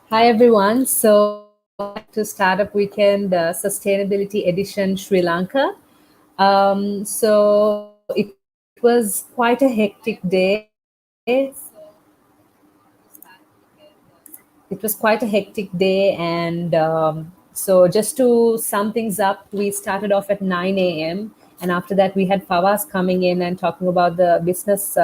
Hi everyone. So welcome to Startup Weekend Sustainability Edition Sri Lanka. So it was quite a hectic day. It was quite a hectic day, and so just to sum things up, we started off at 9 a.m. and after that we had Fawaz coming in and talking about the business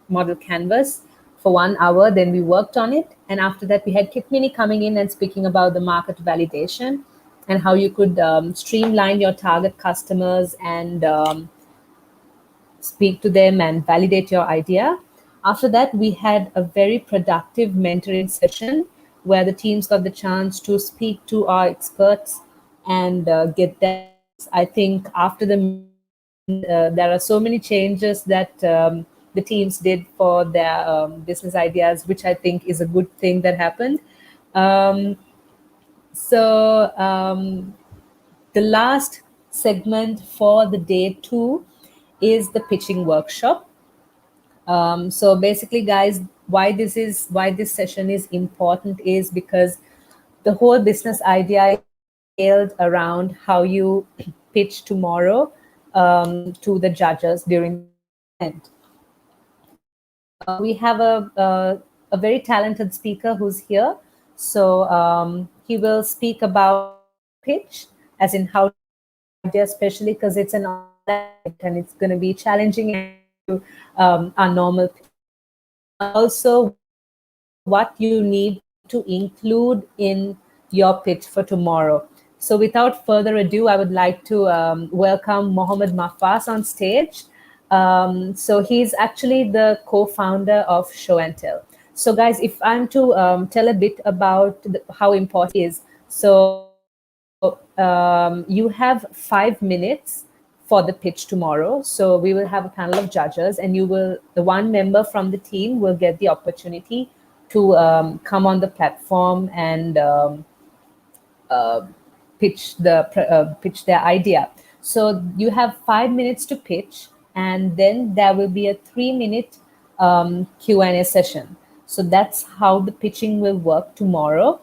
model canvas for 1 hour. Then we worked on it, and after that we had Kitmini coming in and speaking about the market validation and how you could streamline your target customers and speak to them and validate your idea. After that, we had a very productive mentoring session where the teams got the chance to speak to our experts and get their ideas. I think after the meeting, there are so many changes that the teams did for their business ideas, which I think is a good thing that happened. Um, so the last segment for the day two is the pitching workshop. So basically, guys, why this session is important is because the whole business idea is scaled around how you pitch tomorrow to the judges during the event. So we have a very talented speaker who's here. So he will speak about how to pitch, as in how to pitch your idea, especially because it's an online event and it's going to be challenging as compared to our normal pitch. Also, what you need to include in your pitch for tomorrow. So, without further ado, I would like to welcome Mohammed Mafas on stage. So, he's actually the co founder of Show and Tell. So, guys, if I'm to tell a bit about how important it is, you have 5 minutes for the pitch tomorrow. So we will have a panel of judges, and the one member from the team will get the opportunity to come on the platform and pitch their idea. So you have 5 minutes to pitch, and then there will be a 3 minute Q&A session. So that's how the pitching will work tomorrow.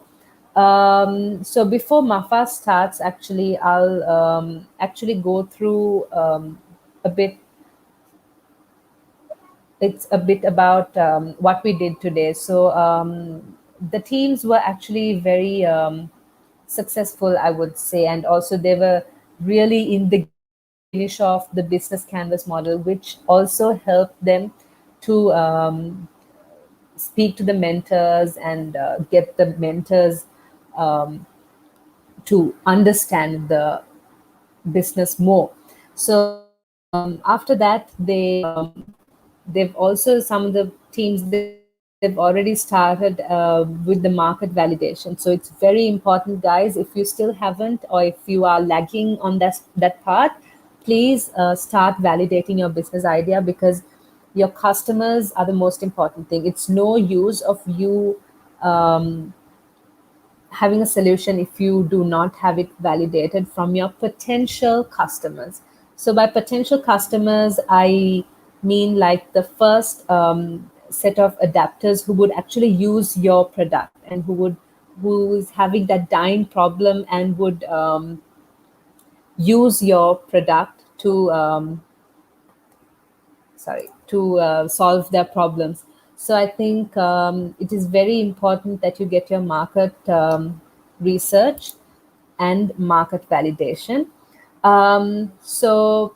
So before Mafa starts, actually, I'll actually go through a bit. It's a bit about what we did today. So the teams were actually very successful, I would say, and also they were really in the game to finish off the business canvas model, which also helped them to speak to the mentors and get the mentors um, to understand the business more. So after that, they've also some of the teams they've already started with the market validation. So it's very important, guys. If you still haven't, or if you are lagging on that part, please start validating your business idea, because your customers are the most important thing. It's no use of you having a solution if you do not have it validated from your potential customers. So by potential customers, I mean like the first set of adapters who would actually use your product and who is having that dying problem and would use your product to solve their problems. So I think it is very important that you get your market research and market validation. So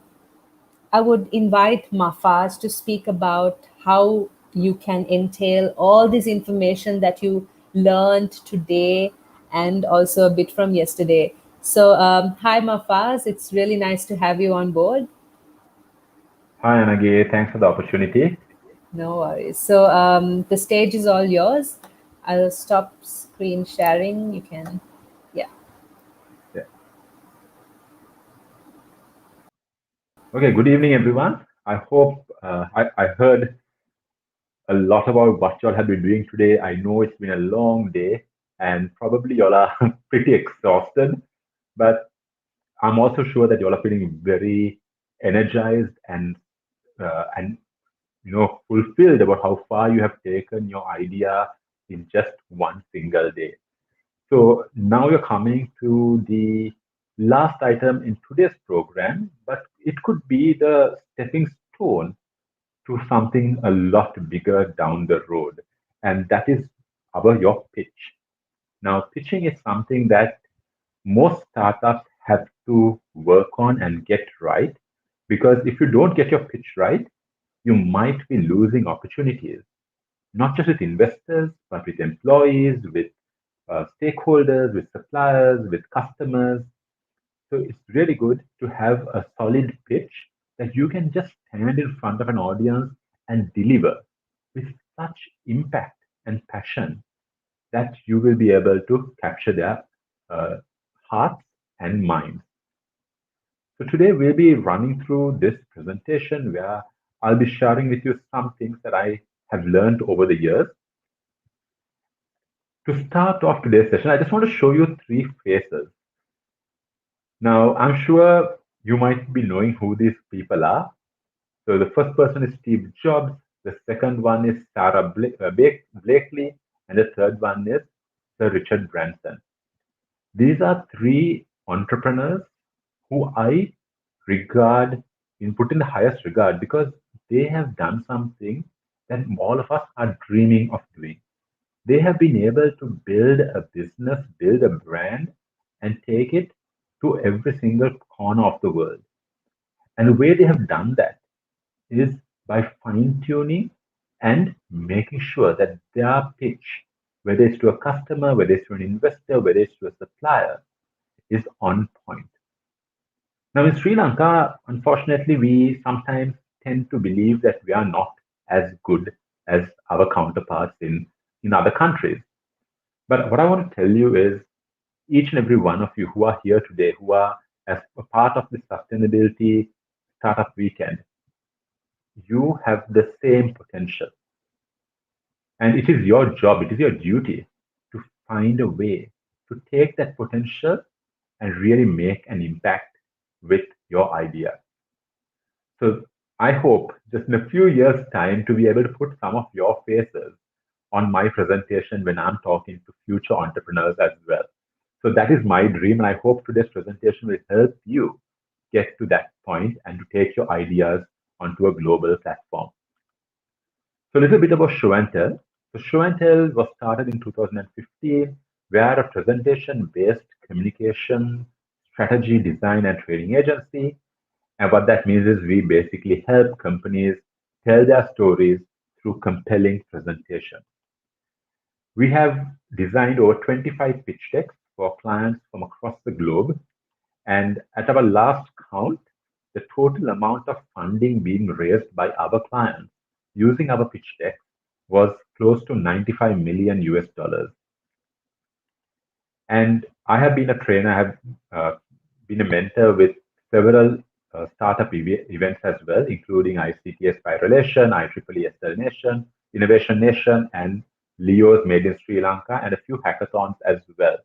I would invite Mafaz to speak about how you can entail all this information that you learned today and also a bit from yesterday. So, hi Mafaz, it's really nice to have you on board. Hi, Anagi. Thanks for the opportunity. No worries. So the stage is all yours. I'll stop screen sharing. You can, yeah. Yeah. Okay, good evening, everyone. I hope I heard a lot about what y'all have been doing today. I know it's been a long day and probably y'all are pretty exhausted, but I'm also sure that y'all are feeling very energized and fulfilled about how far you have taken your idea in just one single day. So now you're coming to the last item in today's program, but it could be the stepping stone to something a lot bigger down the road, and that is your pitch. Now, pitching is something that most startups have to work on and get right, because if you don't get your pitch right, you might be losing opportunities, not just with investors, but with employees, with stakeholders, with suppliers, with customers. So it's really good to have a solid pitch that you can just stand in front of an audience and deliver with such impact and passion that you will be able to capture their uh, hearts and minds. So today we'll be running through this presentation where I'll be sharing with you some things that I have learned over the years. To start off today's session, I just want to show you three faces. Now, I'm sure you might be knowing who these people are. So the first person is Steve Jobs, the second one is Sarah Blakely, and the third one is Sir Richard Branson. These are three entrepreneurs who I regard put in the highest regard because they have done something that all of us are dreaming of doing. They have been able to build a business, build a brand, and take it to every single corner of the world. And the way they have done that is by fine tuning and making sure that their pitch, whether it's to a customer, whether it's to an investor, whether it's to a supplier, is on point. Now, in Sri Lanka, unfortunately, we sometimes tend to believe that we are not as good as our counterparts in other countries. But what I want to tell you is each and every one of you who are here today, who are as a part of the sustainability startup weekend, you have the same potential. And it is your job, it is your duty to find a way to take that potential and really make an impact with your idea. So I hope just in a few years' time to be able to put some of your faces on my presentation when I'm talking to future entrepreneurs as well. So that is my dream, and I hope today's presentation will help you get to that point and to take your ideas onto a global platform. So a little bit about Show and Tell. So Show and Tell was started in 2015. We are a presentation-based communication, strategy, design, and training agency. And what that means is we basically help companies tell their stories through compelling presentation. We have designed over 25 pitch decks for clients from across the globe. And at our last count, the total amount of funding being raised by our clients using our pitch deck was close to 95 million US dollars. And I have been a trainer, I have been a mentor with several startup events as well, including ICT Spiralation, IEEE SL Nation, Innovation Nation, and Leo's Made in Sri Lanka, and a few hackathons as well.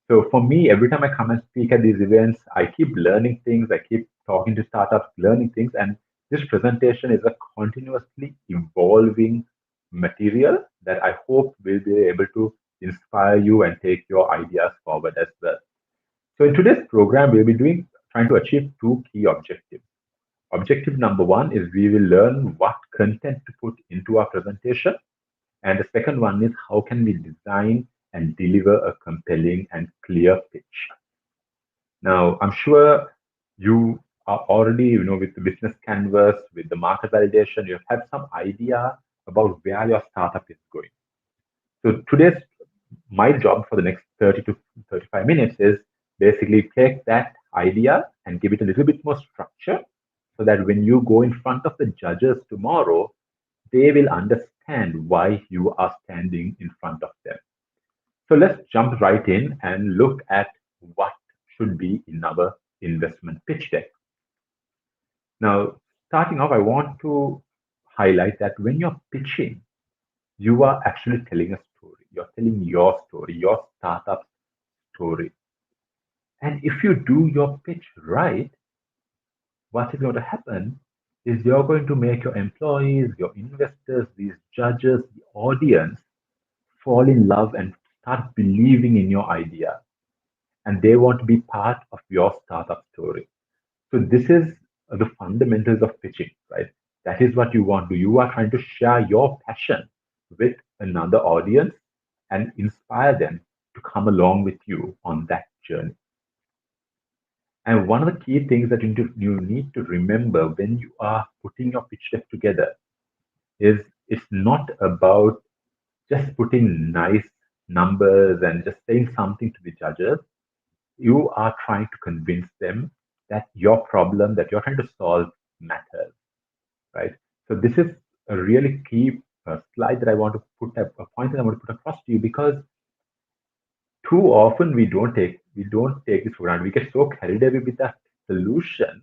So for me, every time I come and speak at these events, I keep learning things, I keep talking to startups, learning things, and this presentation is a continuously evolving material that I hope will be able to inspire you and take your ideas forward as well. So in today's program, we'll be trying to achieve two key objectives. Objective number one is we will learn what content to put into our presentation. And the second one is how can we design and deliver a compelling and clear pitch. Now, I'm sure you are already, with the business canvas, with the market validation, you've had some idea about where your startup is going. So today's my job for the next 30 to 35 minutes is basically take that idea and give it a little bit more structure so that when you go in front of the judges tomorrow, they will understand why you are standing in front of them. So let's jump right in and look at what should be in our investment pitch deck. Now, starting off, I want to highlight that when you're pitching, you are actually telling a story. You're telling your story, your startup story. And if you do your pitch right, what is going to happen is you're going to make your employees, your investors, these judges, the audience fall in love and start believing in your idea. And they want to be part of your startup story. So this is the fundamentals of pitching, right? That is what you want to do. You are trying to share your passion with another audience and inspire them to come along with you on that journey. And one of the key things that you need to remember when you are putting your pitch deck together is it's not about just putting nice numbers and just saying something to the judges. You are trying to convince them that your problem that you're trying to solve matters, right? So this is a really key slide that I want to put up, a point that I want to put across to you, because too often we don't take this for granted. We get so carried away with that solution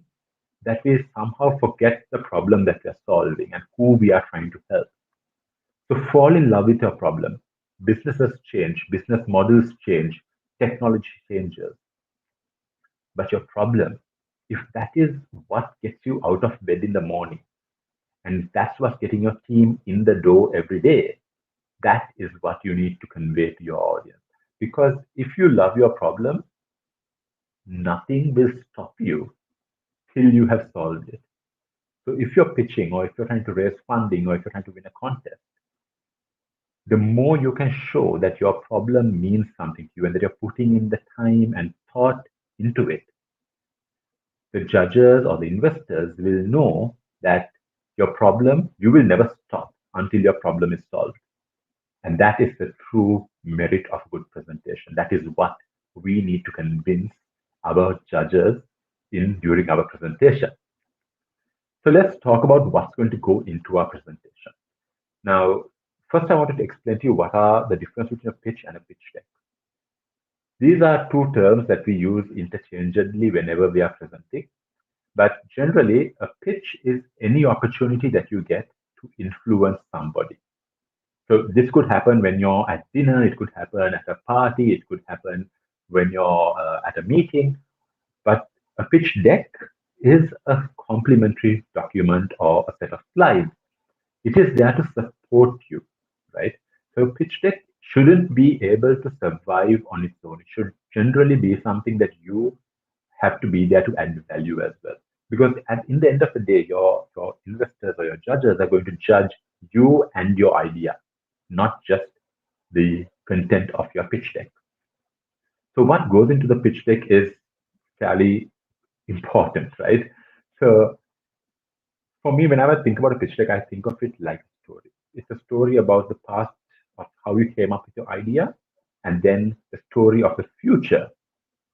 that we somehow forget the problem that we are solving and who we are trying to help. So fall in love with your problem. Businesses change, business models change, technology changes. But your problem, if that is what gets you out of bed in the morning, and that's what's getting your team in the door every day, that is what you need to convey to your audience. Because if you love your problem, nothing will stop you till you have solved it. So if you're pitching, or if you're trying to raise funding, or if you're trying to win a contest, the more you can show that your problem means something to you and that you're putting in the time and thought into it, the judges or the investors will know that your problem, you will never stop until your problem is solved. And that is the true merit of good presentation. That is what we need to convince our judges in during our presentation. So let's talk about what's going to go into our presentation. Now, first I wanted to explain to you what are the difference between a pitch and a pitch deck. These are two terms that we use interchangeably whenever we are presenting. But generally, a pitch is any opportunity that you get to influence somebody. So this could happen when you're at dinner, it could happen at a party, it could happen when you're at a meeting. But a pitch deck is a complementary document or a set of slides. It is there to support you, right? So pitch deck shouldn't be able to survive on its own. It should generally be something that you have to be there to add value as well. Because in the end of the day, your investors or your judges are going to judge you and your idea, not just the content of your pitch deck. So what goes into the pitch deck is fairly important, right? So for me, whenever I think about a pitch deck, I think of it like a story. It's a story about the past of how you came up with your idea, and then the story of the future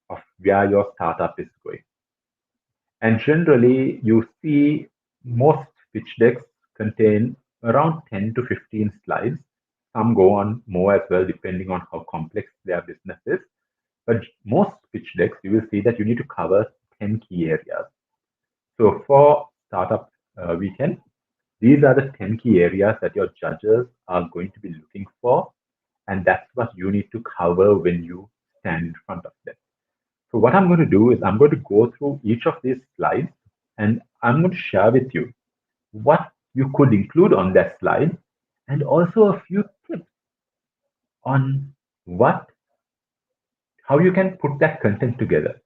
of where your startup is going. And generally, you see most pitch decks contain around 10 to 15 slides. Some go on more as well, depending on how complex their business is. But most pitch decks, you will see that you need to cover 10 key areas. So for Startup Weekend, these are the 10 key areas that your judges are going to be looking for. And that's what you need to cover when you stand in front of them. So what I'm going to do is I'm going to go through each of these slides and I'm going to share with you what you could include on that slide and also a few tips on how you can put that content together.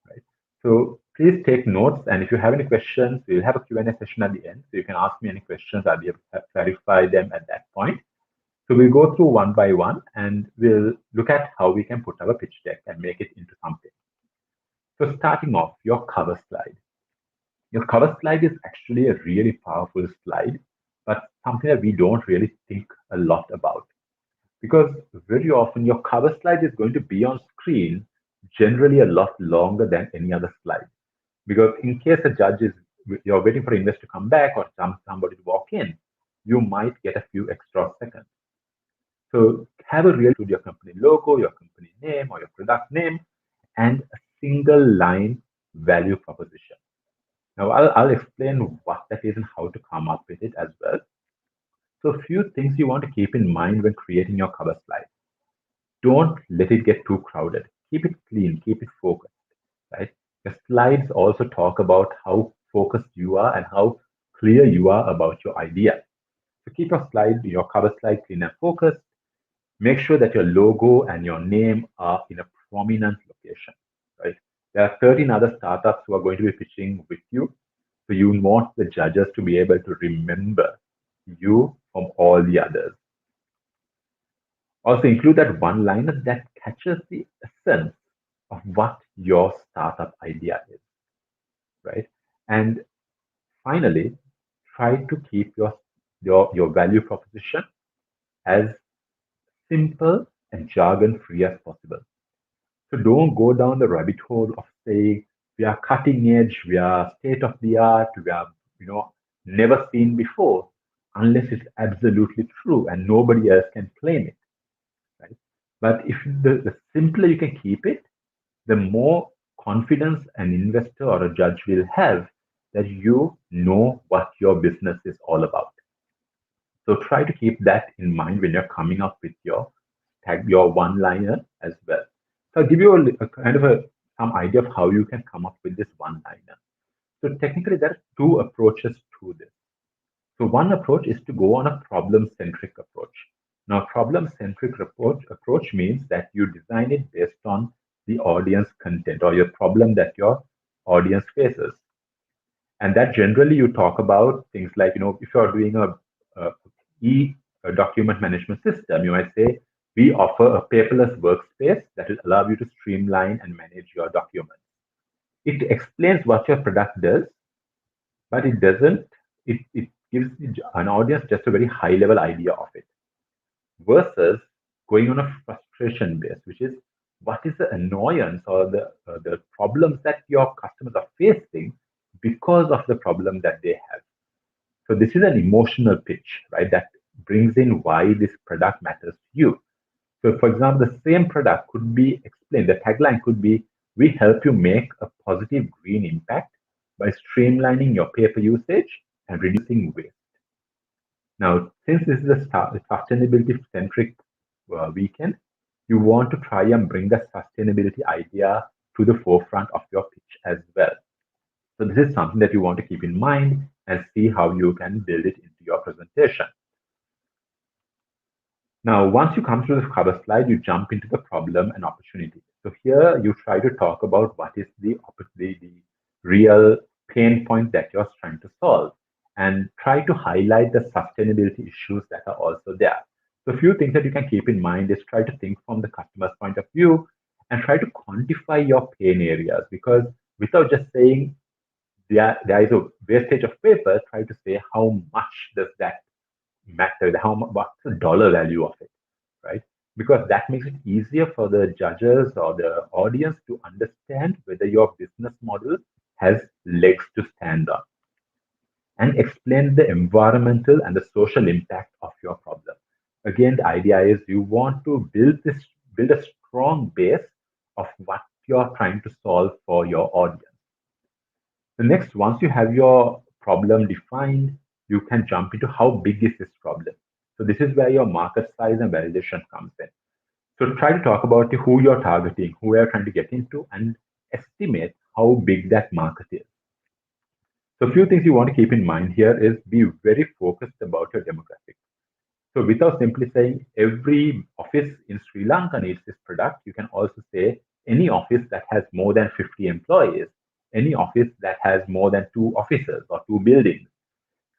Right? So please take notes, and if you have any questions, we'll have a Q&A session at the end. So you can ask me any questions. I'll be able to clarify them at that point. So we'll go through one by one and we'll look at how we can put our pitch deck and make it into something. So starting off, your cover slide. Your cover slide is actually a really powerful slide, but something that we don't really think a lot about. Because very often your cover slide is going to be on screen generally a lot longer than any other slide. Because in case a judge is, you're waiting for an investor to come back or somebody to walk in, you might get a few extra seconds. So have a real to your company logo, your company name, or your product name, and a single line value proposition. Now I'll explain what that is and how to come up with it as well. So a few things you want to keep in mind when creating your cover slide. Don't let it get too crowded. Keep it clean, keep it focused, right? The slides also talk about how focused you are and how clear you are about your idea. So keep your cover slide clean and focused. Make sure that your logo and your name are in a prominent location, right? There are 13 other startups who are going to be pitching with you. So you want the judges to be able to remember you from all the others. Also include that one liner that catches the essence of what your startup idea is, right? And finally, try to keep your value proposition as simple and jargon free as possible. So don't go down the rabbit hole of saying we are cutting edge, we are state of the art, we are never seen before, unless it's absolutely true and nobody else can claim it, right? But if the simpler you can keep it, the more confidence an investor or a judge will have that you know what your business is all about. So try to keep that in mind when you're coming up with your one-liner as well. So I'll give you a kind of some idea of how you can come up with this one-liner. So technically, there are two approaches to this. So one approach is to go on a problem-centric approach. Now, problem-centric approach means that you design it based on the audience content or your problem that your audience faces. And that generally you talk about things like, if you're doing a document management system, you might say, we offer a paperless workspace that will allow you to streamline and manage your documents. It explains what your product does, but it doesn't, it gives an audience just a very high level idea of it versus going on a frustration base, which is what is the annoyance or the problems that your customers are facing because of the problem that they have. So this is an emotional pitch, right? That brings in why this product matters to you. So, for example, the same product could be explained. The tagline could be, "We help you make a positive green impact by streamlining your paper usage and reducing waste." Now, since this is a sustainability centric weekend, you want to try and bring the sustainability idea to the forefront of your pitch as well. So this is something that you want to keep in mind and see how you can build it into your presentation. Now, once you come to the cover slide, you jump into the problem and opportunity. So here you try to talk about what is the real pain point that you're trying to solve and try to highlight the sustainability issues that are also there. So a few things that you can keep in mind is try to think from the customer's point of view and try to quantify your pain areas, because without just saying there is a wastage of paper, try to say how much does that matter, what's the dollar value of it, right? Because that makes it easier for the judges or the audience to understand whether your business model has legs to stand on, and explain the environmental and the social impact of your problem. Again, the idea is you want to build a strong base of what you're trying to solve for your audience. The next, once you have your problem defined, you can jump into how big is this problem. So this is where your market size and validation comes in. So try to talk about who you're targeting, who you're trying to get into, and estimate how big that market is. So a few things you want to keep in mind here is be very focused about your demographic. So without simply saying every office in Sri Lanka needs this product, you can also say any office that has more than 50 employees, any office that has more than two offices or two buildings.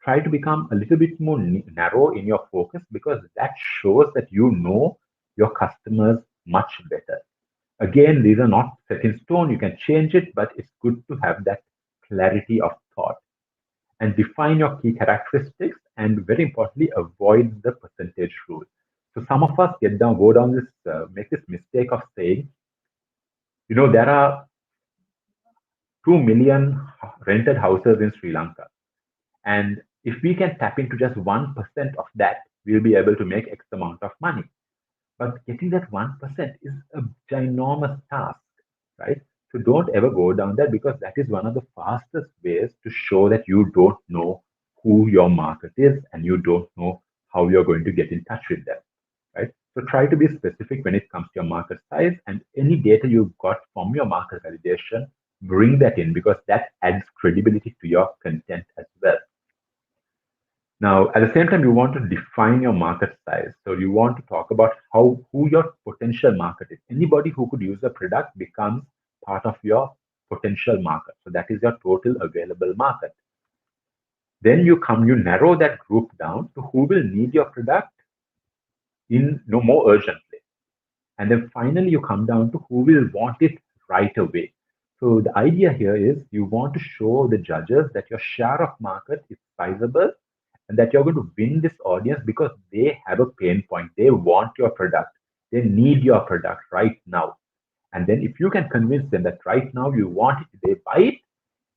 Try to become a little bit more narrow in your focus, because that shows that you know your customers much better. Again, these are not set in stone. You can change it, but it's good to have that clarity of thought and define your key characteristics, and very importantly, avoid the percentage rule. So some of us go down this, make this mistake of saying, there are 2 million rented houses in Sri Lanka. And if we can tap into just 1% of that, we'll be able to make X amount of money. But getting that 1% is a ginormous task, right? So don't ever go down that, because that is one of the fastest ways to show that you don't know who your market is and you don't know how you're going to get in touch with them, right? So try to be specific when it comes to your market size, and any data you've got from your market validation, bring that in, because that adds credibility to your content as well. Now, at the same time, you want to define your market size. So you want to talk about who your potential market is. Anybody who could use a product becomes part of your potential market. So that is your total available market. Then you narrow that group down to who will need your product in no more urgently. And then finally, you come down to who will want it right away. So the idea here is you want to show the judges that your share of market is sizable and that you're going to win this audience because they have a pain point. They want your product. They need your product right now. And then if you can convince them that right now you want it, they buy it,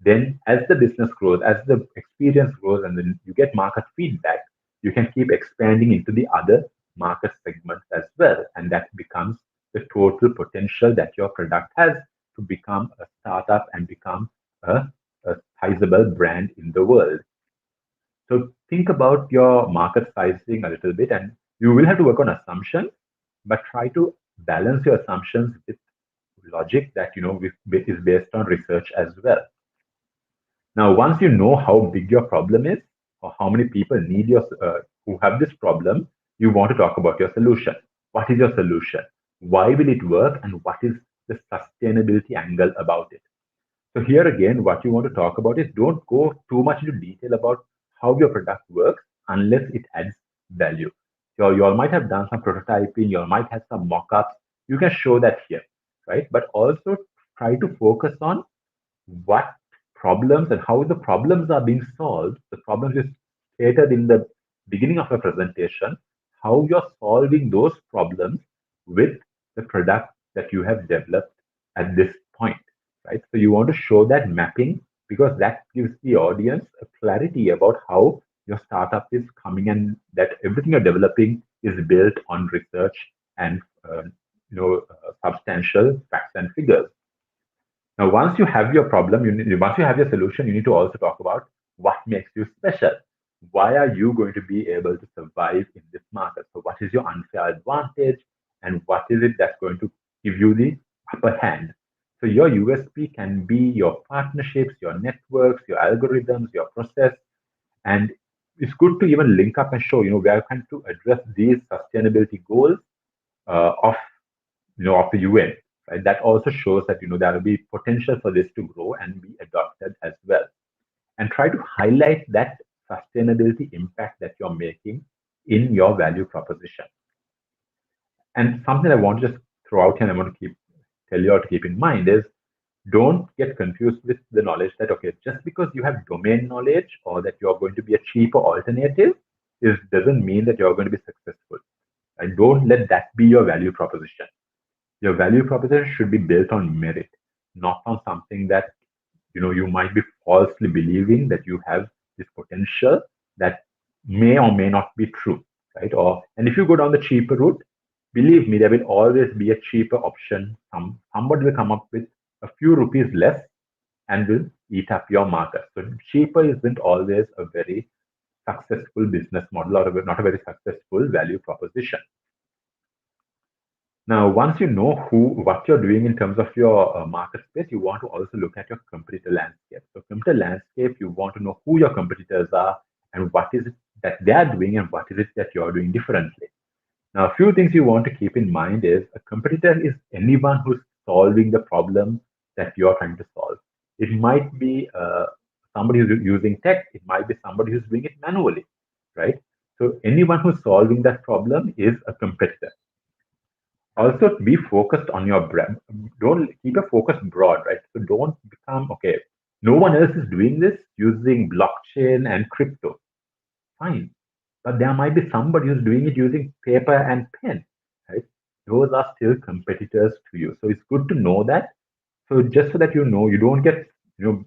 then as the business grows, as the experience grows, and then you get market feedback, you can keep expanding into the other market segments as well. And that becomes the total potential that your product has to become a startup and become a sizable brand in the world. So think about your market sizing a little bit, and you will have to work on assumptions, but try to balance your assumptions with logic that is based on research as well. Now, once you know how big your problem is, or how many people need who have this problem, you want to talk about your solution. What is your solution? Why will it work? And what is the sustainability angle about it? So here again, what you want to talk about is don't go too much into detail about how your product works unless it adds value. So you all might have done some prototyping, you all might have some mock-ups. You can show that here, right? But also try to focus on what problems and how the problems are being solved. The problems is stated in the beginning of a presentation, how you're solving those problems with the product that you have developed at this point, right? So you want to show that mapping because that gives the audience a clarity about how your startup is coming and that everything you're developing is built on research and substantial facts and figures. Now, once you have your problem, once you have your solution, you need to also talk about what makes you special. Why are you going to be able to survive in this market? So, what is your unfair advantage, and what is it that's going to give you the upper hand? So, your USP can be your partnerships, your networks, your algorithms, your process, and it's good to even link up and show, we are trying to address these sustainability goals of of the UN, right? That also shows that there will be potential for this to grow and be adopted as well. And try to highlight that sustainability impact that you're making in your value proposition. And something I want to just throw out here and I want to tell you all to keep in mind is don't get confused with the knowledge that okay, just because you have domain knowledge or that you're going to be a cheaper alternative, is doesn't mean that you're going to be successful. And don't let that be your value proposition. Your value proposition should be built on merit, not on something that you might be falsely believing that you have this potential that may or may not be true, right? And if you go down the cheaper route, believe me, there will always be a cheaper option. Somebody will come up with a few rupees less and will eat up your market. So cheaper isn't always a very successful business model or not a very successful value proposition. Now, once you know what you're doing in terms of your market space, you want to also look at your competitor landscape. So, competitor landscape, you want to know who your competitors are and what is it that they're doing and what is it that you're doing differently. Now, a few things you want to keep in mind is a competitor is anyone who's solving the problem that you're trying to solve. It might be somebody who's using tech. It might be somebody who's doing it manually, right? So, anyone who's solving that problem is a competitor. Also be focused on your brand. Don't keep your focus broad, right? So don't become okay, no one else is doing this using blockchain and crypto. Fine, but there might be somebody who's doing it using paper and pen, right? Those are still competitors to you, so it's good to know that. So just so that you don't get you know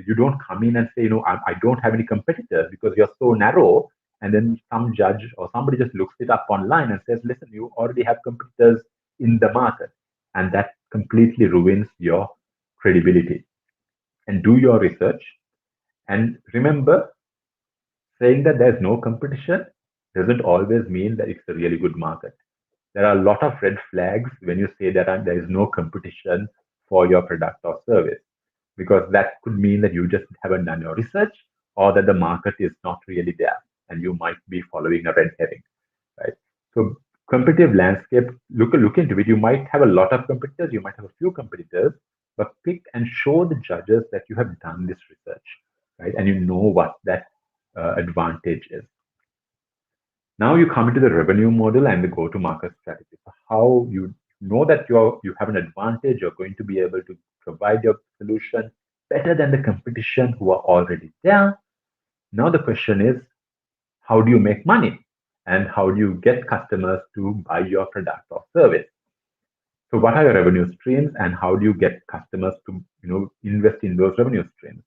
you don't come in and say, I don't have any competitors because you're so narrow. And then some judge or somebody just looks it up online and says, listen, you already have competitors in the market. And that completely ruins your credibility. And do your research. And remember, saying that there's no competition doesn't always mean that it's a really good market. There are a lot of red flags when you say that there is no competition for your product or service, because that could mean that you just haven't done your research or that the market is not really there. and you might be following a red herring, right? So competitive landscape, look into it. You might have a lot of competitors, you might have a few competitors, but pick and show the judges that you have done this research, right? And you know what that advantage is. Now you come into the revenue model and the go-to-market strategy. So how you know that you have an advantage, you're going to be able to provide your solution better than the competition who are already there. Now the question is, how do you make money? And how do you get customers to buy your product or service? So what are your revenue streams and how do you get customers to invest in those revenue streams?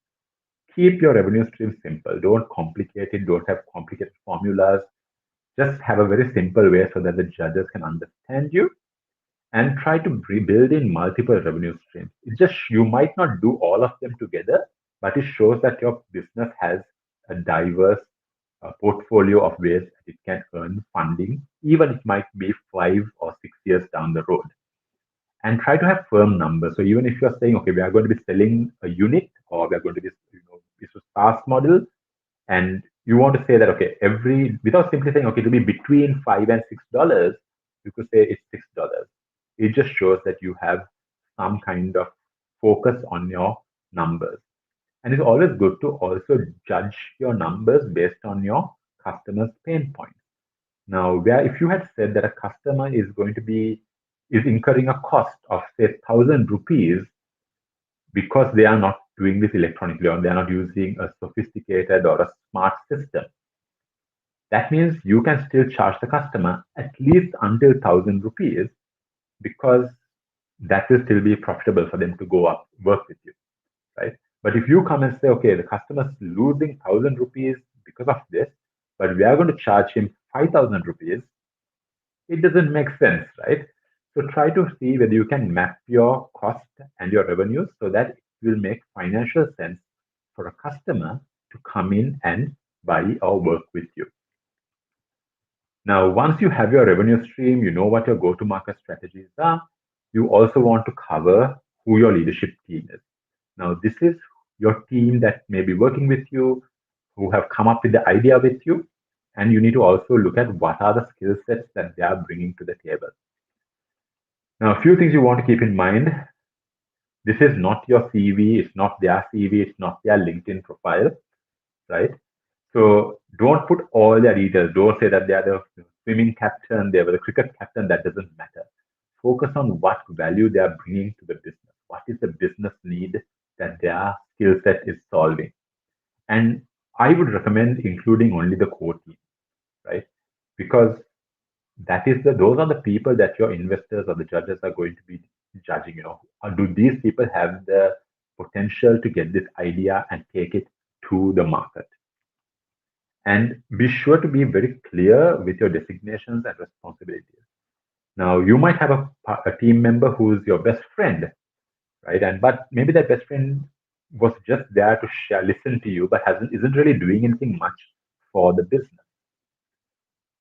Keep your revenue streams simple. Don't complicate it. Don't have complicated formulas. Just have a very simple way so that the judges can understand you, and try to build in multiple revenue streams. It's just you might not do all of them together, but it shows that your business has a diverse portfolio of ways that it can earn funding, even it might be 5 or 6 years down the road. And try to have firm numbers. So even if you're saying, okay, we are going to be selling a unit, or we are going to be, it's a SaaS model, and you want to say that, okay, without simply saying, okay, it'll be between $5 and $6, you could say it's $6. It just shows that you have some kind of focus on your numbers. And it's always good to also judge your numbers based on your customer's pain points. Now, if you had said that a customer is incurring a cost of say 1,000 rupees because they are not doing this electronically, or they are not using a sophisticated or a smart system, that means you can still charge the customer at least until 1,000 rupees, because that will still be profitable for them to go up, work with you, right? But if you come and say, okay, the customer's losing 1,000 rupees because of this, but we are going to charge him 5,000 rupees, it doesn't make sense, right? So try to see whether you can map your cost and your revenues so that it will make financial sense for a customer to come in and buy or work with you. Now, once you have your revenue stream, you know what your go-to-market strategies are, you also want to cover who your leadership team is. Now, this is your team that may be working with you, who have come up with the idea with you, and you need to also look at what are the skill sets that they are bringing to the table. Now, a few things you want to keep in mind. This is not your CV, it's not their CV, it's not their LinkedIn profile, right? So don't put all their details. Don't say that they are the swimming captain, they were the cricket captain. That doesn't matter. Focus on what value they are bringing to the business. What is the business need that their skill set is solving? And I would recommend including only the core team, right? Because those are the people that your investors or the judges are going to be judging. Do these people have the potential to get this idea and take it to the market? And be sure to be very clear with your designations and responsibilities. Now, you might have a team member who's your best friend, right? But maybe that best friend was just there to listen to you, but isn't really doing anything much for the business.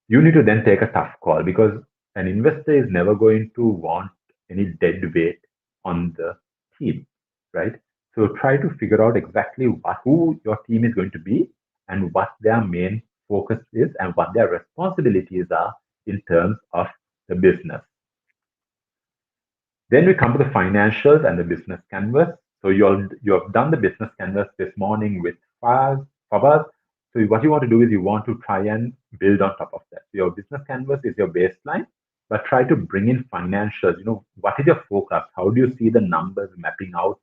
You need to then take a tough call, because an investor is never going to want any dead weight on the team, right? So try to figure out exactly who your team is going to be and what their main focus is and what their responsibilities are in terms of the business. Then we come to the financials and the business canvas. So you have done the business canvas this morning with Fawaz. So what you want to do is you want to try and build on top of that. So your business canvas is your baseline, but try to bring in financials. What is your forecast? How do you see the numbers mapping out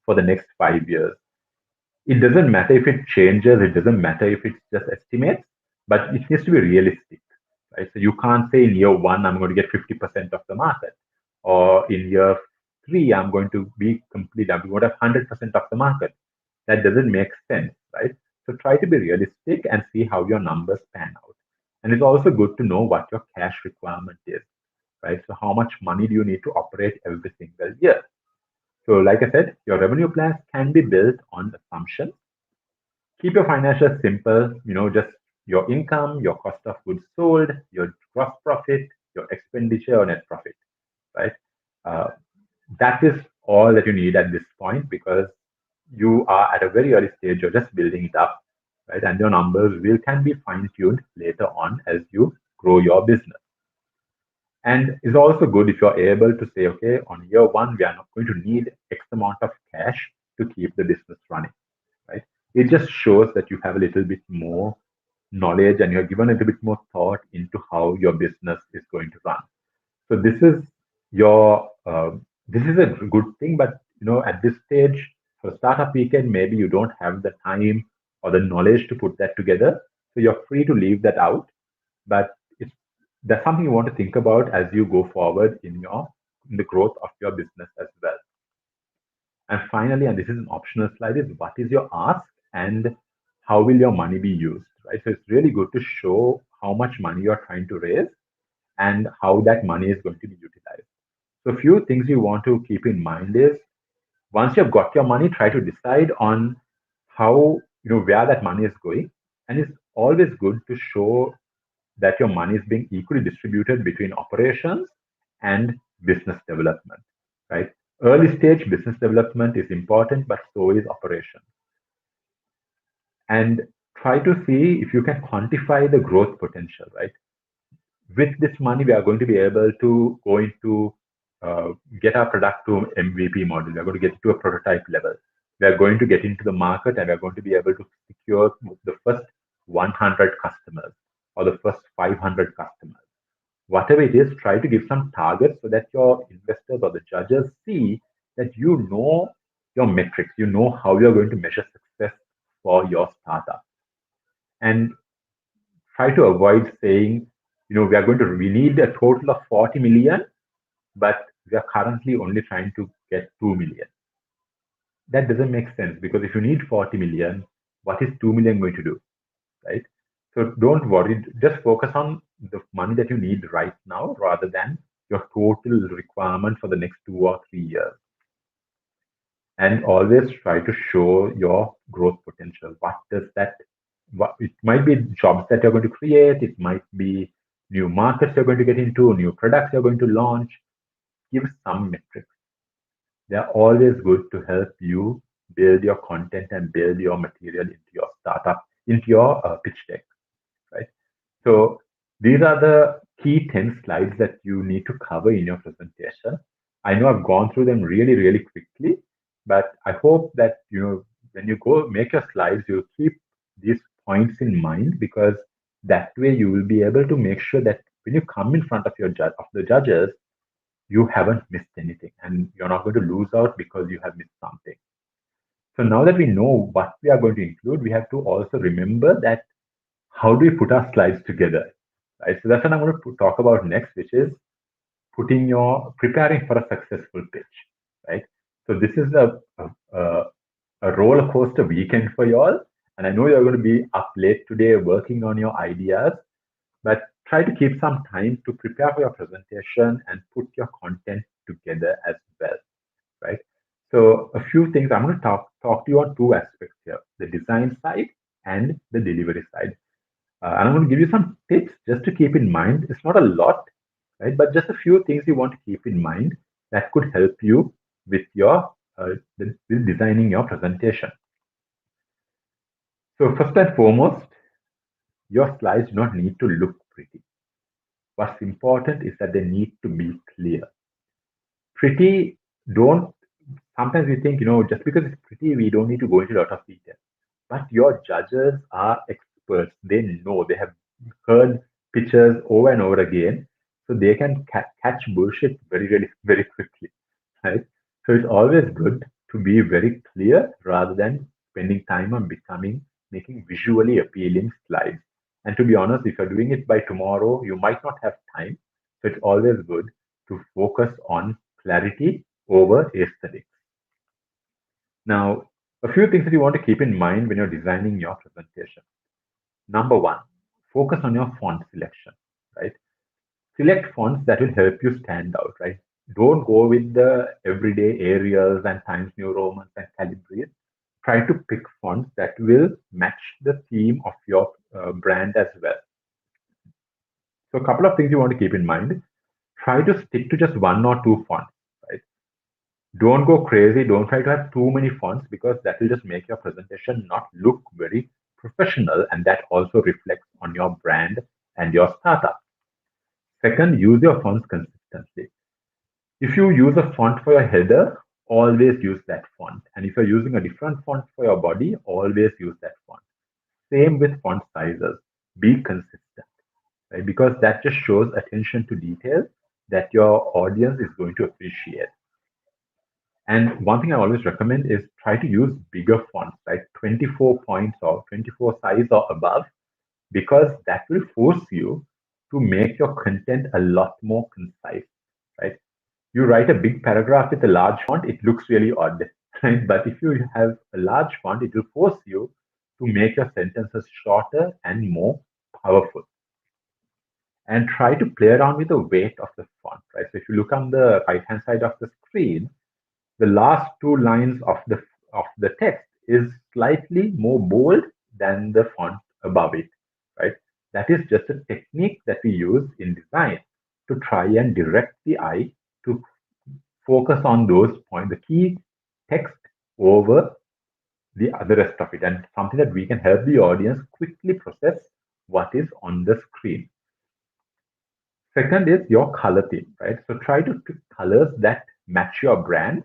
for the next 5 years? It doesn't matter if it changes. It doesn't matter if it's just estimates, but it needs to be realistic, right? So you can't say in year 1, I'm going to get 50% of the market, or in year 3, I'm going to be complete. I'm going to have 100% of the market. That doesn't make sense, right? So try to be realistic and see how your numbers pan out. And it's also good to know what your cash requirement is, right? So how much money do you need to operate every single year? So like I said, your revenue plans can be built on assumptions. Keep your financials simple, just your income, your cost of goods sold, your gross profit, your expenditure or net profit, right? Uh, that is all that you need at this point, because you are at a very early stage. You're just building it up, right? And your numbers will can be fine-tuned later on as you grow your business. And it's also good if you're able to say, okay, on year one, we are not going to need X amount of cash to keep the business running, right? It just shows that you have a little bit more knowledge and you're given a little bit more thought into how your business is going to run. So your this is a good thing, but at this stage for startup weekend, maybe you don't have the time or the knowledge to put that together. So you're free to leave that out, but that's something you want to think about as you go forward in the growth of your business as well. And finally, and this is an optional slide, is what is your ask and how will your money be used, right? So it's really good to show how much money you're trying to raise and how that money is going to be utilized. So a few things you want to keep in mind is once you've got your money, try to decide on how, where that money is going. And it's always good to show that your money is being equally distributed between operations and business development, right? Early stage business development is important, but so is operation. And try to see if you can quantify the growth potential, right? With this money, we are going to be able to go into get our product to MVP model. We are going to get to a prototype level. We are going to get into the market and we are going to be able to secure the first 100 customers or the first 500 customers. Whatever it is, try to give some targets so that your investors or the judges see that you know your metrics, you know how you're going to measure success for your startup. And try to avoid saying, we need a total of 40 million, but we are currently only trying to get 2 million. That doesn't make sense because if you need 40 million, what is 2 million going to do, right? So don't worry, just focus on the money that you need right now rather than your total requirement for the next 2 or 3 years. And always try to show your growth potential. It might be jobs that you're going to create, it might be new markets you're going to get into, new products you're going to launch. Give some metrics. They're always good to help you build your content and build your material into your startup, into your pitch deck, right? So these are the key 10 slides that you need to cover in your presentation. I know I've gone through them really, really quickly, but I hope that, when you go make your slides, you keep these points in mind because that way you will be able to make sure that when you come in front of the judges, you haven't missed anything and you're not going to lose out because you have missed something. So now that we know what we are going to include, we have to also remember that how do we put our slides together, right? So that's what I'm going to talk about next, which is preparing for a successful pitch, right? So this is a roller coaster weekend for you all. And I know you're going to be up late today working on your ideas, but try to keep some time to prepare for your presentation and put your content together as well, right? So a few things I'm going to talk to you on two aspects here, the design side and the delivery side. And I'm going to give you some tips just to keep in mind. It's not a lot, right? But just a few things you want to keep in mind that could help you with with designing your presentation. So first and foremost, your slides do not need to look pretty. What's important is that they need to be clear. Pretty, don't, sometimes we think, just because it's pretty, we don't need to go into a lot of detail. But your judges are experts. They know, they have heard pictures over and over again. So they can catch bullshit very, very, very quickly, right? So it's always good to be very clear rather than spending time on making visually appealing slides. And to be honest, if you're doing it by tomorrow, you might not have time. So it's always good to focus on clarity over aesthetics. Now, a few things that you want to keep in mind when you're designing your presentation. Number one, focus on your font selection, right? Select fonts that will help you stand out, right? Don't go with the everyday Arials and Times New Romans and Calibris. Try to pick fonts that will match the theme of your brand as well. So a couple of things you want to keep in mind. Try to stick to just one or two fonts, right? Don't go crazy. Don't try to have too many fonts because that will just make your presentation not look very professional, and that also reflects on your brand and your startup. Second, use your fonts consistently. If you use a font for your header, always use that font. And if you're using a different font for your body, always use that font. Same with font sizes. Be consistent, right? Because that just shows attention to detail that your audience is going to appreciate. And one thing I always recommend is try to use bigger fonts, like 24 points or 24 size or above, because that will force you to make your content a lot more concise, right? You write a big paragraph with a large font, it looks really odd, right? But if you have a large font, it will force you to make your sentences shorter and more powerful. And try to play around with the weight of the font, right? So if you look on the right-hand side of the screen, the last two lines of the text is slightly more bold than the font above it, right? That is just a technique that we use in design to try and direct the eye to focus on those points, the key text over the other rest of it, and something that we can help the audience quickly process what is on the screen. Second is your color theme, right? So try to pick colors that match your brand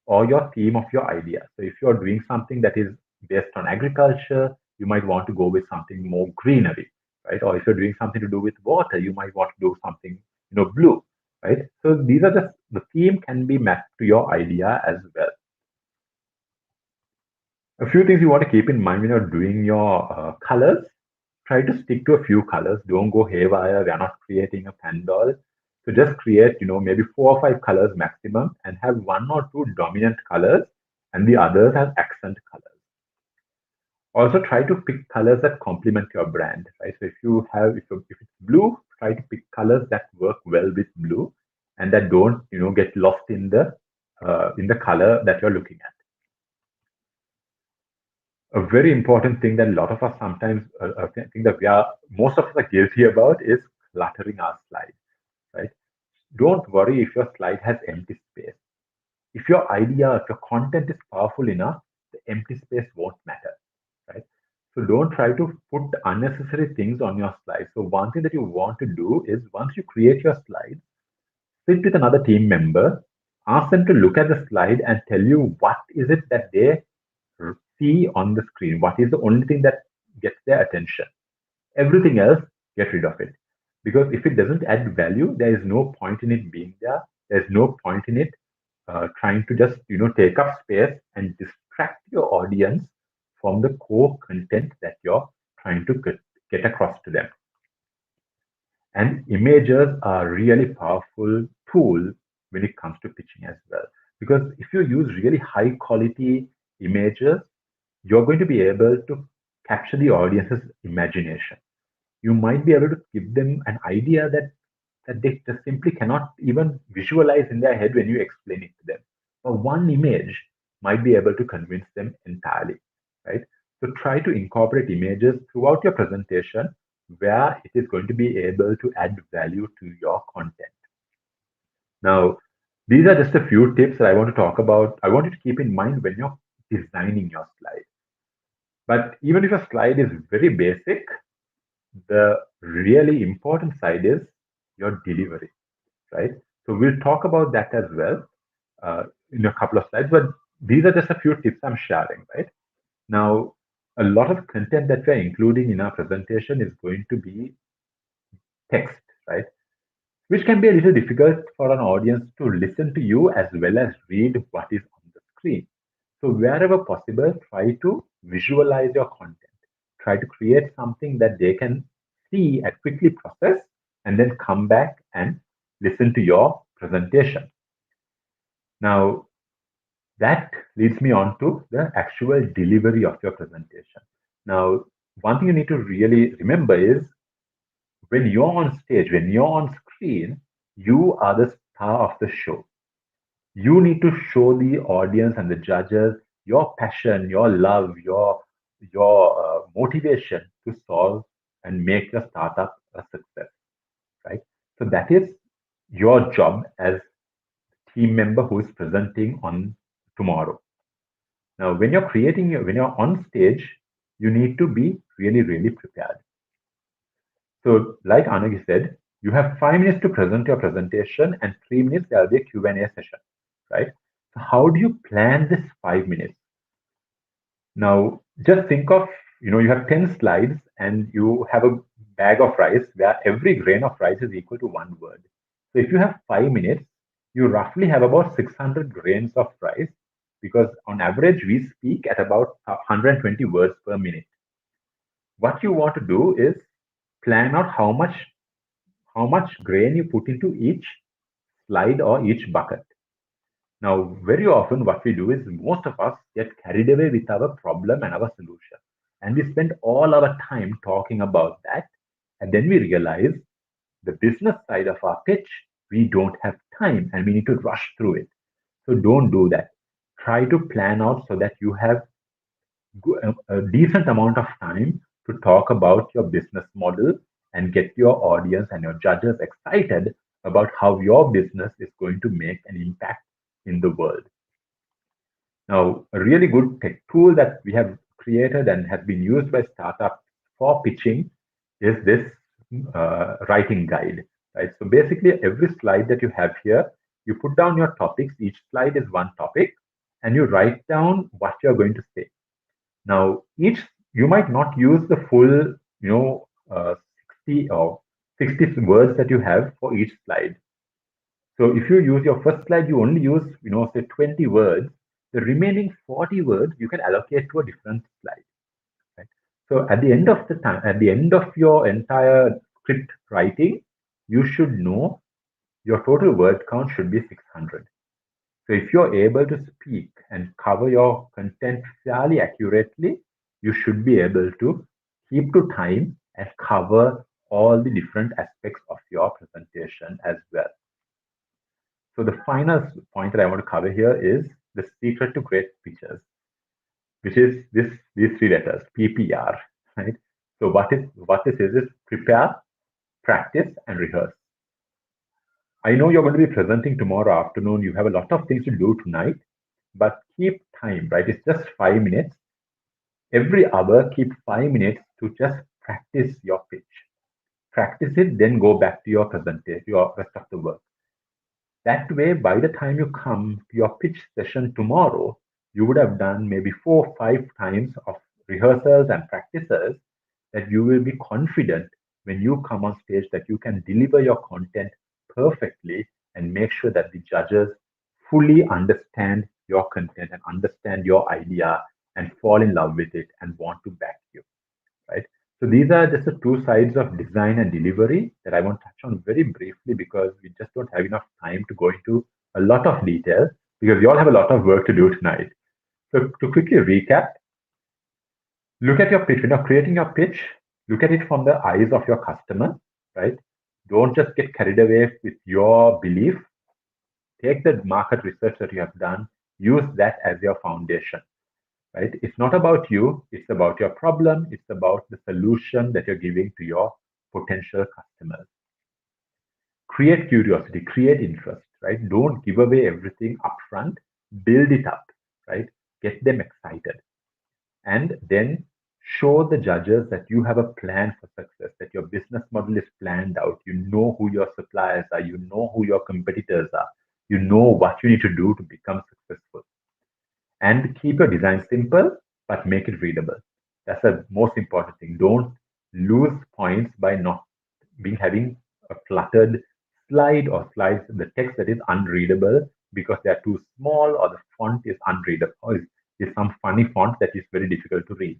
or your theme of your idea. So if you're doing something that is based on agriculture, you might want to go with something more greenery, right? Or if you're doing something to do with water, you might want to do something, blue, right? So these are just the theme can be mapped to your idea as well. A few things you want to keep in mind when you're doing your colors. Try to stick to a few colors. Don't go haywire. We are not creating a pandal. So just create, maybe 4 or 5 colors maximum, and have 1 or 2 dominant colors, and the others have accent colors. Also, try to pick colors that complement your brand, right? So if it's blue, try to pick colors that work well with blue, and that don't, get lost in the color that you're looking at. A very important thing that a lot of us sometimes think that most of us are guilty about is cluttering our slides, right? Don't worry if your slide has empty space. If your idea, if your content is powerful enough, the empty space won't matter, right? So don't try to put unnecessary things on your slide. So one thing that you want to do is once you create your slide, sit with another team member, ask them to look at the slide and tell you what is it that they see on the screen, what is the only thing that gets their attention. Everything else, get rid of it. Because if it doesn't add value, there is no point in it being there. There's no point in it trying to just take up space and distract your audience from the core content that you're trying to get across to them. And images are really powerful tool when it comes to pitching as well. Because if you use really high quality images, you're going to be able to capture the audience's imagination. You might be able to give them an idea that they just simply cannot even visualize in their head when you explain it to them. But one image might be able to convince them entirely, right? So try to incorporate images throughout your presentation where it is going to be able to add value to your content. Now, these are just a few tips that I want to talk about. I want you to keep in mind when you're designing your slide. But even if a slide is very basic, the really important side is your delivery, right? So we'll talk about that as well in a couple of slides, but these are just a few tips I'm sharing, right? Now, a lot of content that we're including in our presentation is going to be text, right? Which can be a little difficult for an audience to listen to you as well as read what is on the screen. So wherever possible, try to visualize your content. Try to create something that they can see and quickly process and then come back and listen to your presentation. Now, that leads me on to the actual delivery of your presentation. Now, one thing you need to really remember is when you're on stage, when you're on screen, you are the star of the show. You need to show the audience and the judges your passion, your love, your motivation to solve and make your startup a success, right? So that is your job as team member who is presenting on tomorrow. Now, when you're on stage, you need to be really, really prepared. So, like Anagi said, you have 5 minutes to present your presentation, and 3 minutes there will be a Q&A session, right? So, how do you plan this 5 minutes? Now, just think of, you have 10 slides and you have a bag of rice where every grain of rice is equal to one word. So if you have 5 minutes, you roughly have about 600 grains of rice because on average, we speak at about 120 words per minute. What you want to do is plan out how much grain you put into each slide or each bucket. Now, very often, what we do is most of us get carried away with our problem and our solution. And we spend all our time talking about that. And then we realize the business side of our pitch, we don't have time and we need to rush through it. So don't do that. Try to plan out so that you have a decent amount of time to talk about your business model and get your audience and your judges excited about how your business is going to make an impact in the world. Now, a really good tech tool that we have created and has been used by startups for pitching is this writing guide. Right. So basically, every slide that you have here, you put down your topics. Each slide is one topic, and you write down what you're going to say. Now, each you might not use the full, 60 or 60 words that you have for each slide. So if you use your first slide, you only use, say 20 words. The remaining 40 words you can allocate to a different slide. Right? So at the end of the time, at the end of your entire script writing, you should know your total word count should be 600. So if you're able to speak and cover your content fairly accurately, you should be able to keep to time and cover all the different aspects of your presentation as well. So the final point that I want to cover here is the secret to great pitches, which is these three letters, PPR, right? So what this is prepare, practice, and rehearse. I know you're going to be presenting tomorrow afternoon. You have a lot of things to do tonight, but keep time, right? It's just 5 minutes. Every hour, keep 5 minutes to just practice your pitch. Practice it, then go back to your presentation, your rest of the work. That way, by the time you come to your pitch session tomorrow, you would have done maybe 4 or 5 times of rehearsals and practices that you will be confident when you come on stage that you can deliver your content perfectly and make sure that the judges fully understand your content and understand your idea and fall in love with it and want to back you, right? So these are just the two sides of design and delivery that I want to touch on very briefly because we just don't have enough time to go into a lot of detail because we all have a lot of work to do tonight. So to quickly recap, look at your pitch. When you're creating your pitch, look at it from the eyes of your customer, right? Don't just get carried away with your belief. Take the market research that you have done, use that as your foundation, right? It's not about you, it's about your problem, it's about the solution that you're giving to your potential customers. Create curiosity, create interest, right? Don't give away everything upfront, build it up, right? Get them excited. And then show the judges that you have a plan for success, that your business model is planned out. You know who your suppliers are, you know who your competitors are, you know what you need to do to become successful. And keep your design simple, but make it readable. That's the most important thing. Don't lose points by not having a cluttered slide or slides, the text that is unreadable because they are too small or the font is unreadable or is some funny font that is very difficult to read.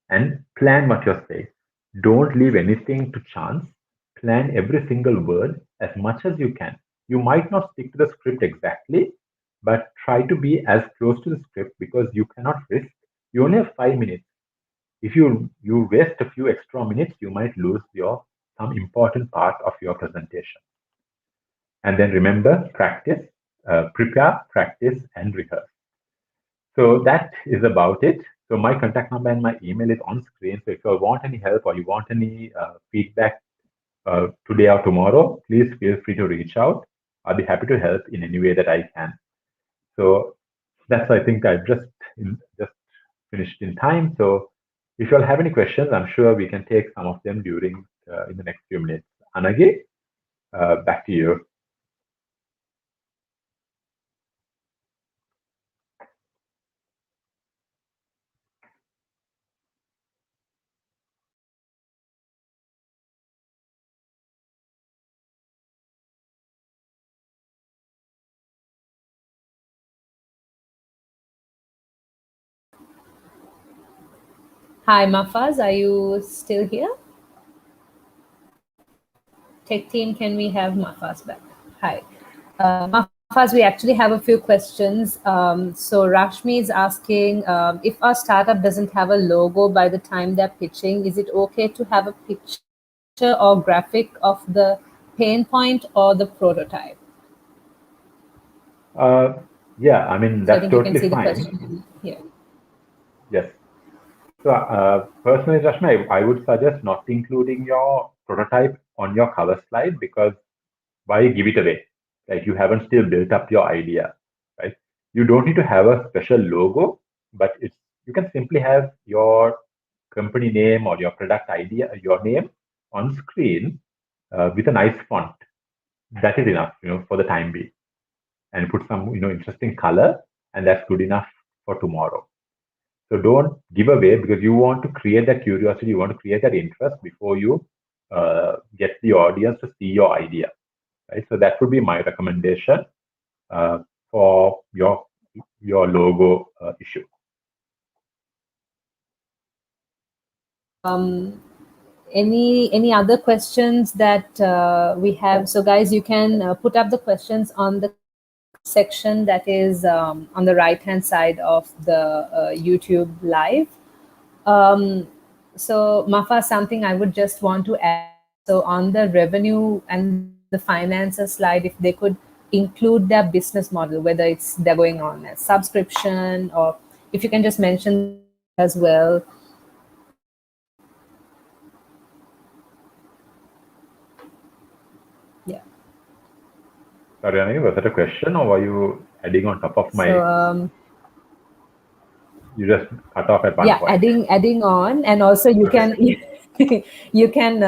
And plan what you're saying. Don't leave anything to chance. Plan every single word as much as you can. You might not stick to the script exactly, but try to be as close to the script because you cannot risk. You only have 5 minutes. If you waste a few extra minutes, you might lose some important part of your presentation. And then remember, practice, prepare, practice, and rehearse. So that is about it. So my contact number and my email is on screen. So if you want any help or you want any feedback today or tomorrow, please feel free to reach out. I'll be happy to help in any way that I can. So that's, I think, I've just finished in time. So if you all have any questions, I'm sure we can take some of them during in the next few minutes. Anagi, back to you. Hi, Mafaz, are you still here? Tech team, can we have Mafaz back? Hi. Mafaz, we actually have a few questions. So Rashmi is asking, if our startup doesn't have a logo by the time they're pitching, is it okay to have a picture or graphic of the pain point or the prototype? Yeah, I mean, So I that's think you can totally see the fine. question here. Yes. So personally, Rashmi, I would suggest not including your prototype on your cover slide because why give it away? Like you haven't still built up your idea, right? You don't need to have a special logo, but it's you can simply have your company name or your product idea, your name on screen with a nice font. That is enough, for the time being, and put some, interesting color, and that's good enough for tomorrow. So don't give away because you want to create that curiosity, you want to create that interest before you get the audience to see your idea, right? So that would be my recommendation uh, for your logo issue. Any other questions that we have? So guys, you can put up the questions on the comment section that is on the right hand side of the YouTube live. So Mafa, something I would just want to add. So on the revenue and the finances slide, if they could include their business model, whether it's they're going on a subscription, or if you can just mention that as well. Yeah. Sorry, Anil, was that a question or were you adding on top of my? So You just cut off at one yeah, point. adding on, and also you Okay. can you can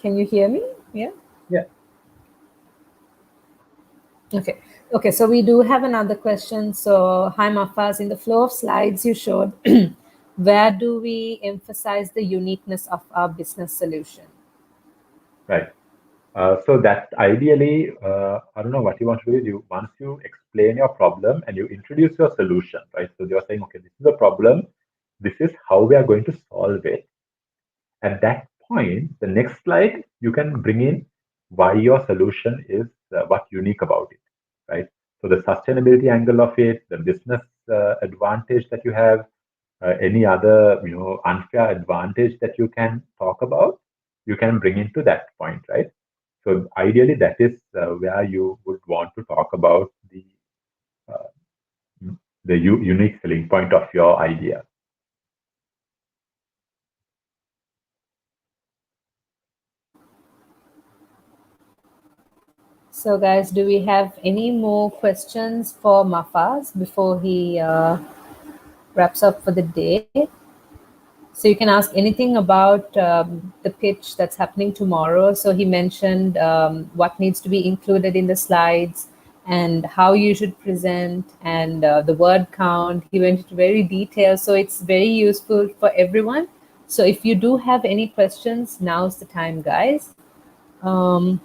can you hear me? Yeah. Yeah. Okay. Okay. So we do have another question. So hi Mafaz, in the flow of slides you showed, where do we emphasize the uniqueness of our business solution? Right. So that ideally, I don't know what you want to do. You once you explain your problem and you introduce your solution, right? So you're saying, okay, this is a problem. This is how we are going to solve it. At that point, the next slide you can bring in why your solution is what's unique about it, right? So the sustainability angle of it, the business advantage that you have, any other unfair advantage that you can talk about, you can bring into that point, right? So ideally, that is where you would want to talk about uh, unique selling point of your idea. So guys, do we have any more questions for Mafaz before he wraps up for the day? So you can ask anything about the pitch that's happening tomorrow. So he mentioned what needs to be included in the slides and how you should present and the word count. He went into very detailed. So it's very useful for everyone. So if you do have any questions, now's the time, guys. Um,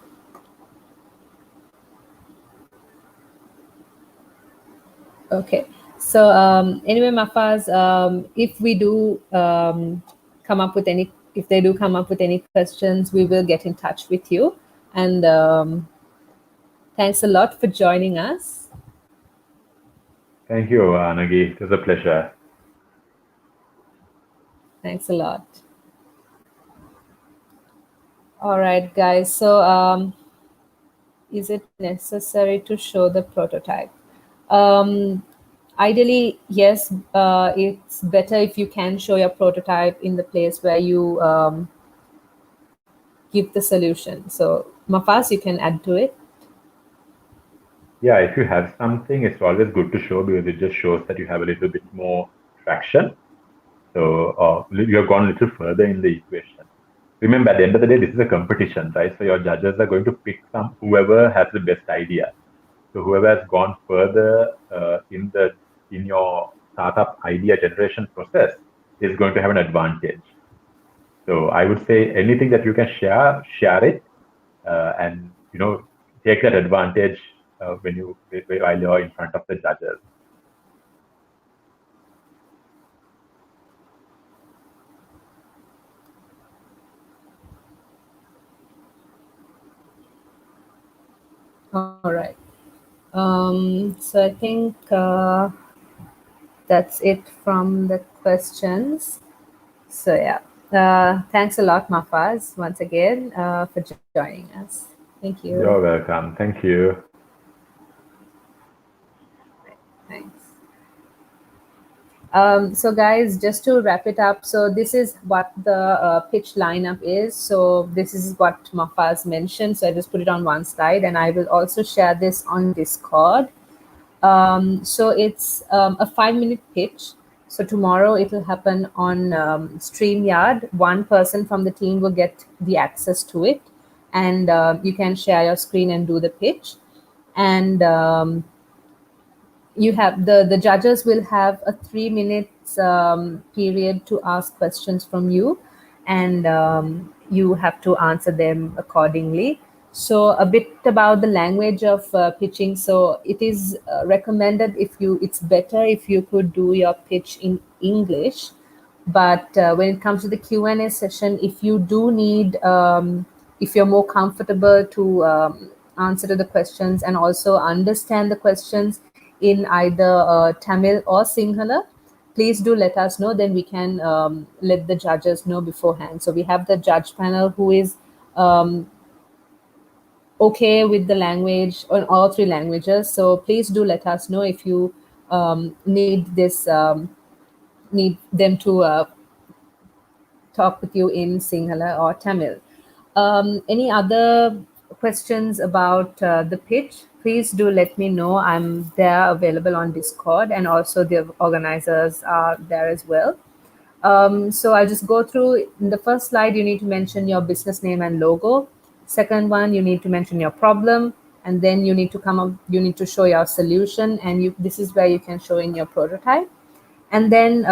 Okay. So anyway, Mafaz, if we do come up with any, if they do come up with any questions, we will get in touch with you. And thanks a lot for joining us. Thank you, Nagi. It was a pleasure. Thanks a lot. All right, guys. So is it necessary to show the prototype? Um, Ideally, yes. It's better if you can show your prototype in the place where you give the solution. So Mafaz, you can add to it. Yeah, if you have something, it's always good to show because it just shows that you have a little bit more traction. So you have gone a little further in the equation. Remember, at the end of the day, this is a competition, right? So your judges are going to pick whoever has the best idea. So whoever has gone further in your startup idea generation process is going to have an advantage. So I would say anything that you can share it, and take that advantage while you're in front of the judges. All right. So I think that's it from the questions. So yeah, thanks a lot, Mafaz, once again for joining us. Thank you. You're welcome. Thank you. Thanks. So guys, just to wrap it up, so this is what the pitch lineup is. So this is what Mafaz mentioned. So I just put it on one slide, and I will also share this on Discord. So it's a 5-minute pitch. So tomorrow it will happen on StreamYard. One person from the team will get the access to it, and you can share your screen and do the pitch. And you have the judges will have a 3 minutes period to ask questions from you, and you have to answer them accordingly. So a bit about the language of pitching. So it is recommended, if you it's better if you could do your pitch in English, but when it comes to the Q&A session, if you do need if you're more comfortable to answer to the questions and also understand the questions in either Tamil or Sinhala, please do let us know. Then we can let the judges know beforehand. So we have the judge panel who is okay with the language on all three languages. So please do let us know if you need them to talk with you in Sinhala or Tamil. Any other questions about the pitch? Please do let me know. I'm there, available on Discord, and also the organizers are there as well. So I'll just go through. In the first slide, you need to mention your business name and logo. Second one, you need to mention your problem, and then you need to come up. You need to show your solution, and this is where you can show in your prototype. And then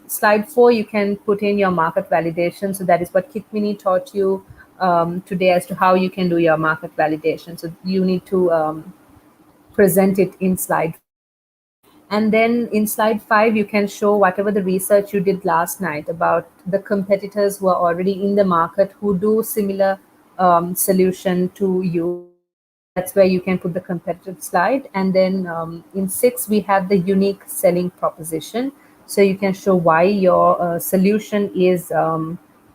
slide 4, you can put in your market validation. So that is what Kitmini taught you today as to how you can do your market validation. So you need to present it in slide 4. And then in slide 5, you can show whatever the research you did last night about the competitors who are already in the market who do similar solution to you. So that's where you can put the competitive slide. And then in 6, we have the unique selling proposition. So you can show why your solution is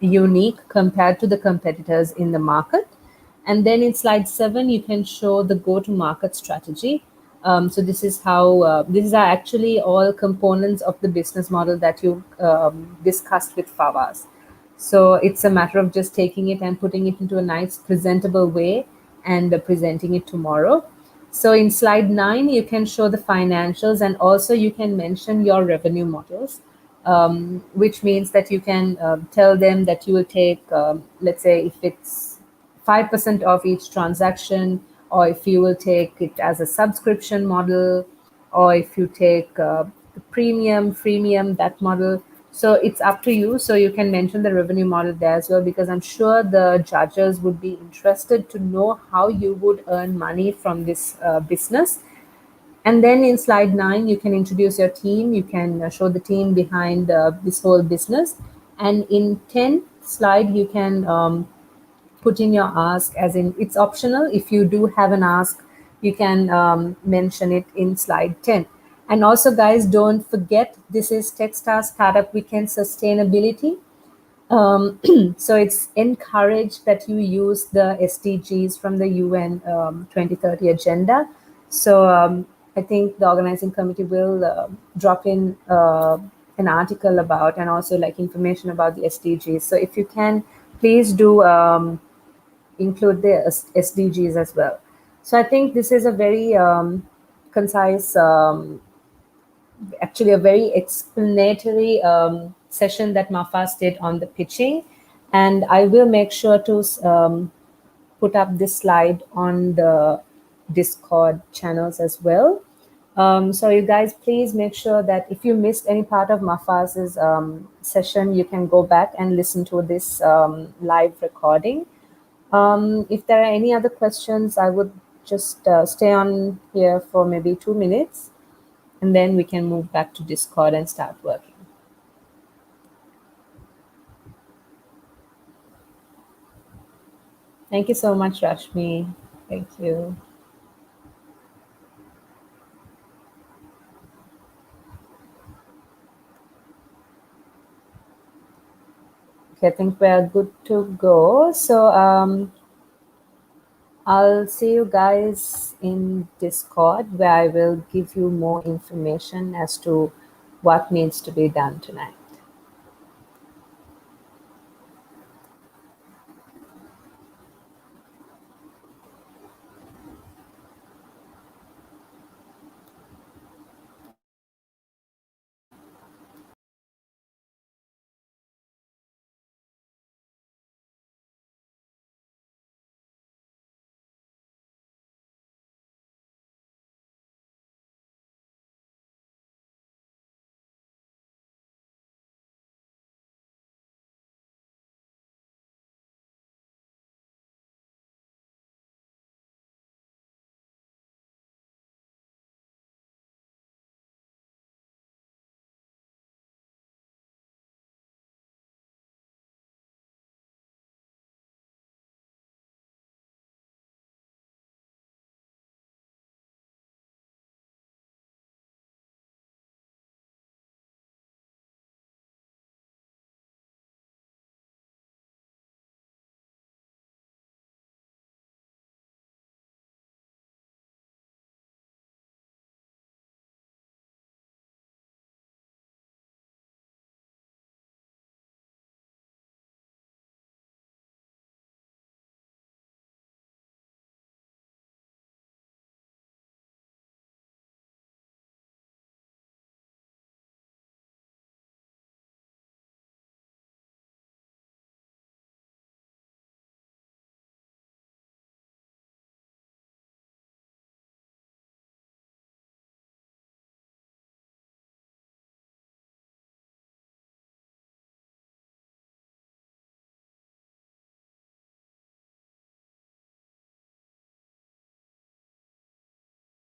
unique compared to the competitors in the market. And then in slide 7, you can show the go-to-market strategy. So this is how these are actually all components of the business model that you discussed with Fawaz. So it's a matter of just taking it and putting it into a nice presentable way and presenting it tomorrow. So in slide 9, you can show the financials, and also you can mention your revenue models, which means that you can tell them that you will take, let's say, if it's 5% of each transaction, or if you will take it as a subscription model, or if you take the premium, freemium, that model. So it's up to you. So you can mention the revenue model there as well, because I'm sure the judges would be interested to know how you would earn money from this business. And then in slide 9, you can introduce your team. You can show the team behind this whole business. And in 10th slide, you can put in your ask, as in it's optional. If you do have an ask, you can mention it in slide 10. And also, guys, don't forget, this is Techstar Startup Weekend Sustainability. So it's encouraged that you use the SDGs from the UN 2030 agenda. So I think the organizing committee will drop in an article about, and also like information about the SDGs. So if you can, please do include the SDGs as well. So I think this is a very concise, actually a very explanatory session that Mafas did on the pitching. And I will make sure to put up this slide on the Discord channels as well. So you guys, please make sure that if you missed any part of Mafas's session, you can go back and listen to this live recording. If there are any other questions, I would just stay on here for maybe 2 minutes, and then we can move back to Discord and start working. Thank you so much, Rashmi. Thank you. Okay, I think we're good to go. So I'll see you guys in Discord, where I will give you more information as to what needs to be done tonight.